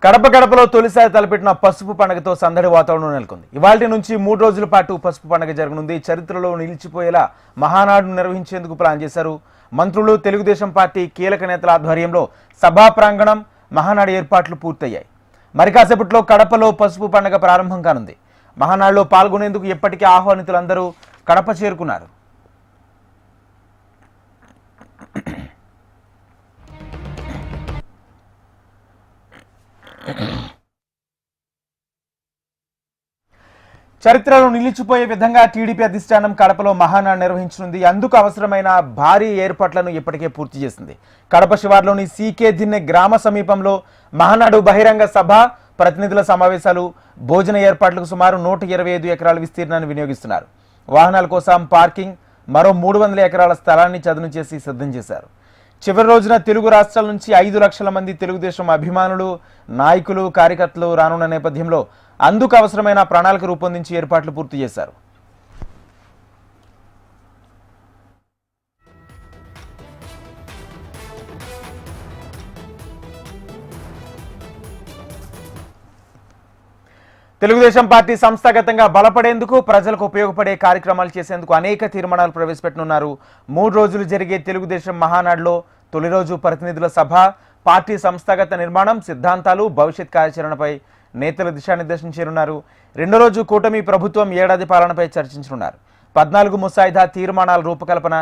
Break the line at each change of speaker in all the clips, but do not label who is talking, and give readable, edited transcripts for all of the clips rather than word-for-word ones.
కడప గడపలో తొలిసారి తలపెట్టిన పసుపు పండుగతో సందడి వాతావరణం నెలకొంది. ఇవాల్టి నుంచి 3 రోజుల పాటు పసుపు పండుగ జరగనుంది. చరిత్రలో నిలిచిపోయేలా మహానాడును నిర్వహించేందుకు ప్లాన్ చేశారు. మంత్రులు, తెలుగుదేశం పార్టీ కీలక నేతల ఆధ్వర్యంలో సభా ప్రాంగణం, మహానాడు ఏర్పాట్లు పూర్తయ్యాయి. మరి కాసేపట్లో కడపలో పసుపు పండుగ ప్రారంభం కానుంది. మహానాడులో పాల్గొనేందుకు ఇప్పటికే ఆహ్వానితులందరూ కడప చేరుకున్నారు. చరిత్రలో నిలిచిపోయే విధంగా టీడీపీ అధిష్టానం కడపలో మహానాడు నిర్వహించనుంది. అందుకు అవసరమైన భారీ ఏర్పాట్లను ఇప్పటికే పూర్తి చేసింది. కడప శివార్లోని సీకే దిన్నె గ్రామ సమీపంలో మహానాడు బహిరంగ సభ, ప్రతినిధుల సమావేశాలు, భోజన ఏర్పాట్లకు సుమారు 125 ఎకరాల విస్తీర్ణాన్ని వినియోగిస్తున్నారు. వాహనాల కోసం పార్కింగ్, మరో 300 ఎకరాల స్థలాన్ని చదును చేసి సిద్ధం చేశారు. చివరి రోజున తెలుగు రాష్ట్రాల నుంచి 5 లక్షల మంది తెలుగుదేశం అభిమానులు, నాయకులు, కార్యకర్తలు రానున్న నేపథ్యంలో అందుకు అవసరమైన ప్రణాళిక రూపొందించి ఏర్పాట్లు పూర్తి చేశారు. తెలుగుదేశం పార్టీ సంస్థాగతంగా బలపడేందుకు, ప్రజలకు ఉపయోగపడే కార్యక్రమాలు చేసేందుకు అనేక తీర్మానాలు ప్రవేశపెట్టనున్నారు. 3 రోజులు జరిగే తెలుగుదేశం మహానాడులో తొలి రోజు ప్రతినిధుల సభ, పార్టీ సంస్థాగత నిర్మాణం, సిద్ధాంతాలు, భవిష్యత్ కార్యాచరణపై నేతలు దిశానిర్దేశం చేయనున్నారు. రెండో రోజు కూటమి ప్రభుత్వం ఏడాది పాలనపై చర్చించనున్నారు. 14 ముసాయిదా తీర్మానాల రూపకల్పన,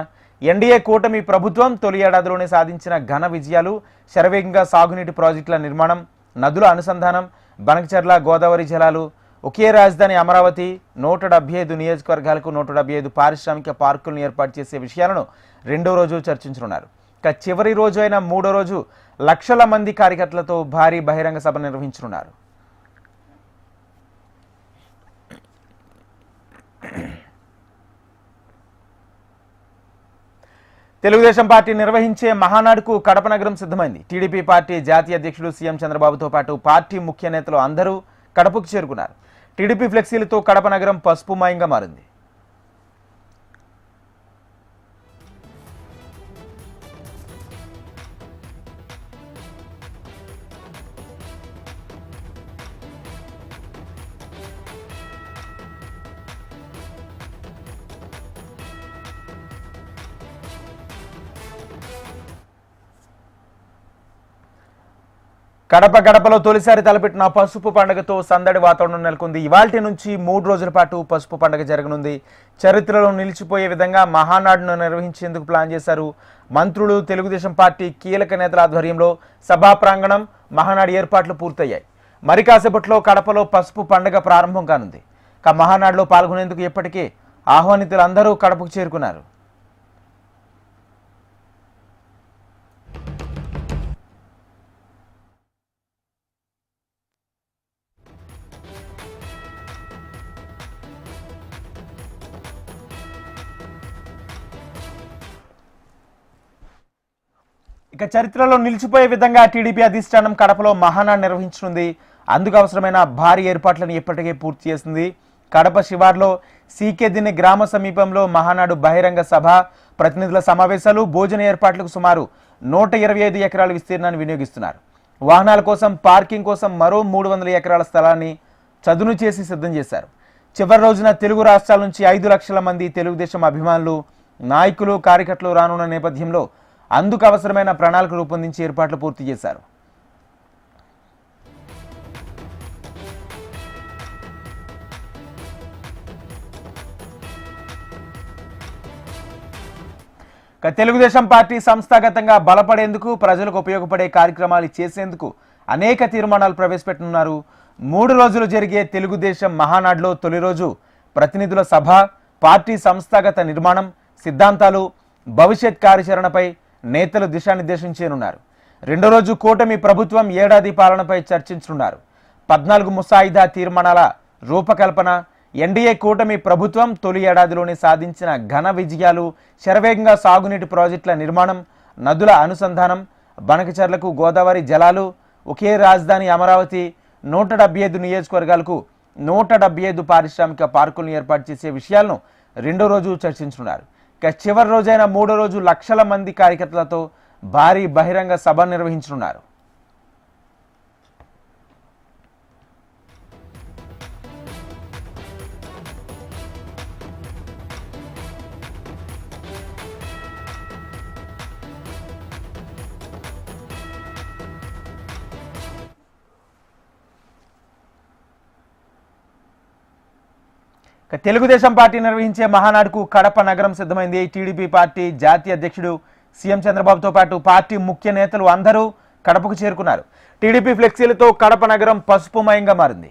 ఎన్డీఏ కూటమి ప్రభుత్వం తొలి ఏడాదిలోనే సాధించిన ఘన విజయాలు, శరవేగంగా సాగునీటి ప్రాజెక్టుల నిర్మాణం, నదుల అనుసంధానం, బనకచర్ల గోదావరి జలాలు, ఒకే రాజధాని అమరావతి, 175 నియోజకవర్గాలకు 175 పారిశ్రామిక పార్కులను ఏర్పాటు చేసే విషయాలను రెండో రోజు చర్చించనున్నారు. ఇక చివరి రోజు అయిన 3వ రోజు లక్షల మంది కార్యకర్తలతో భారీ బహిరంగ సభ నిర్వహించనున్నారు. తెలుగుదేశం పార్టీ నిర్వహించే మహానాడుకు కడప నగరం సిద్ధమైంది. టీడీపీ పార్టీ జాతీయ అధ్యక్షుడు సీఎం చంద్రబాబుతో పాటు పార్టీ ముఖ్య నేతలు అందరూ కడపకు చేరుకున్నారు. టీడీపీ ఫ్లెక్సీలతో కడప నగరం పసుపుమయంగా మారింది. కడప గడపలో తొలిసారి తలపెట్టిన పసుపు పండుగతో సందడి వాతావరణం నెలకొంది. ఇవాల్టి నుంచి 3 రోజుల పాటు పసుపు పండుగ జరగనుంది. చరిత్రలో నిలిచిపోయే విధంగా మహానాడును నిర్వహించేందుకు ప్లాన్ చేశారు. మంత్రులు, తెలుగుదేశం పార్టీ కీలక నేతల ఆధ్వర్యంలో సభా ప్రాంగణం, మహానాడు ఏర్పాట్లు పూర్తయ్యాయి. మరి కాసేపట్లో కడపలో పసుపు పండుగ ప్రారంభం కానుంది. మహానాడులో పాల్గొనేందుకు ఇప్పటికే ఆహ్వానితులందరూ కడపకు చేరుకున్నారు. ఇక చరిత్రలో నిలిచిపోయే విధంగా టీడీపీ అధిష్టానం కడపలో మహానాడు నిర్వహించనుంది. అందుకు అవసరమైన భారీ ఏర్పాట్లను ఇప్పటికే పూర్తి చేసింది. కడప శివార్లో సీకే దిన్నె గ్రామ సమీపంలో మహానాడు బహిరంగ సభ, ప్రతినిధుల సమావేశాలు, భోజన ఏర్పాట్లకు సుమారు 125 ఎకరాల విస్తీర్ణాన్ని వినియోగిస్తున్నారు. వాహనాల కోసం, పార్కింగ్ కోసం మరో 300 ఎకరాల స్థలాన్ని చదును చేసి సిద్ధం చేశారు. చివరి రోజున తెలుగు రాష్ట్రాల నుంచి 5 లక్షల మంది తెలుగుదేశం అభిమానులు, నాయకులు, కార్యకర్తలు రానున్న నేపథ్యంలో అందుకు అవసరమైన ప్రణాళిక రూపొందించి ఏర్పాట్లు పూర్తి చేశారు. తెలుగుదేశం పార్టీ సంస్థాగతంగా బలపడేందుకు, ప్రజలకు ఉపయోగపడే కార్యక్రమాలు చేసేందుకు అనేక తీర్మానాలు ప్రవేశపెట్టనున్నారు. 3 రోజులు జరిగే తెలుగుదేశం మహానాడులో తొలి రోజు ప్రతినిధుల సభ, పార్టీ సంస్థాగత నిర్మాణం, సిద్ధాంతాలు, భవిష్యత్ కార్యాచరణపై నేతలు దిశానిర్దేశం చేయనున్నారు. రెండో రోజు కూటమి ప్రభుత్వం ఏడాది పాలనపై చర్చించనున్నారు. 14 ముసాయిదా తీర్మానాల రూపకల్పన, ఎన్డీఏ కూటమి ప్రభుత్వం తొలి ఏడాదిలోనే సాధించిన ఘన విజయాలు, శరవేగంగా సాగునీటి ప్రాజెక్టుల నిర్మాణం, నదుల అనుసంధానం, బనకచర్లకు గోదావరి జలాలు, ఒకే రాజధాని అమరావతి, 175 నియోజకవర్గాలకు 175 పారిశ్రామిక పార్కులను ఏర్పాటు చేసే విషయాలను రెండో రోజు చర్చించనున్నారు. చివరి రోజైన 3వ రోజు లక్షల మంది కార్యకర్తలతో భారీ బహిరంగ సభ నిర్వహించనున్నారు. ఇక తెలుగుదేశం పార్టీ నిర్వహించే మహానాడుకు కడప నగరం సిద్ధమైంది. టీడీపీ పార్టీ జాతీయ అధ్యక్షుడు సీఎం చంద్రబాబుతో పాటు పార్టీ ముఖ్య నేతలు అందరూ కడపకు చేరుకున్నారు. టీడీపీ ఫ్లెక్సీలతో కడప నగరం పసుపుమయంగా మారింది.